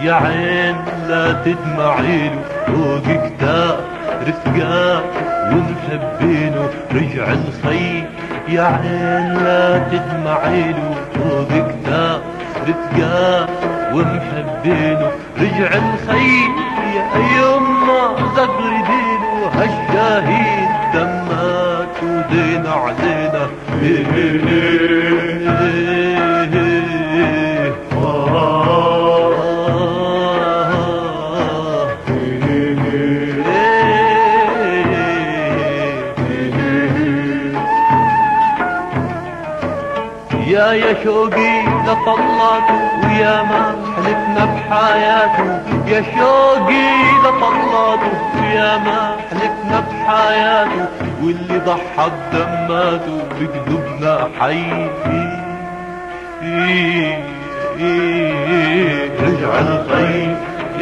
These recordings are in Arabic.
يا عين لا تدمعينه فوق كتاب رفقات ومحبينه رجع الخي. يا عين لا تدمعينه فوق كتاب رفقات ومحبينه رجع الخي. يا يما زغردينه هالشهيد دمات ودين علينا. يا شوقي لطلاته ويا ما حلفنا بحياته. يا شوقي لطلاته ويا ما حلفنا بحياته. واللي ضحى بدماته بقلوبنا حي. رجع الخي.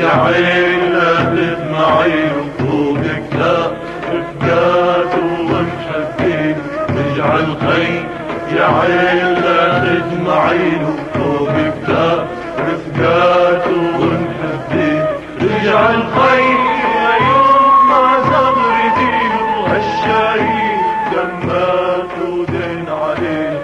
يا عين لا تدمعينه فوق كتاب رفقاته ومحبينه رجع الخي. يا عين لا تدمعينه فوق كتاب رفقاته ومحبينه رجع الخي. يا يما زغردينه هالشهيد دمات ودين عليه.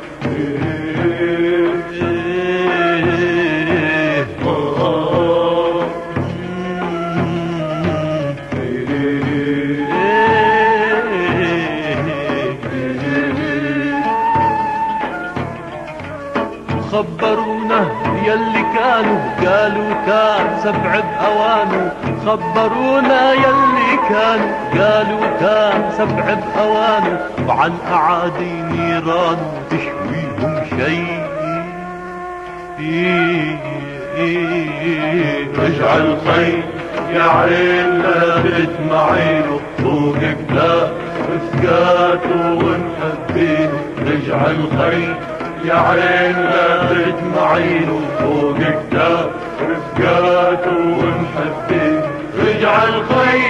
خبرونا يلي كانوا قالوا كان سبع بأوانه. خبرونا يلي كانوا قالوا كان سبع بأوانه. وعن أعادي نيران تشويهم شي. رجع الخي. يا عين لا تدمعينه فوق كتاب رفقاته ومحبينه رجع الخي. يا عين لا تدمعينه فوق كتاب رفقاته ومحبينه رجع الخي.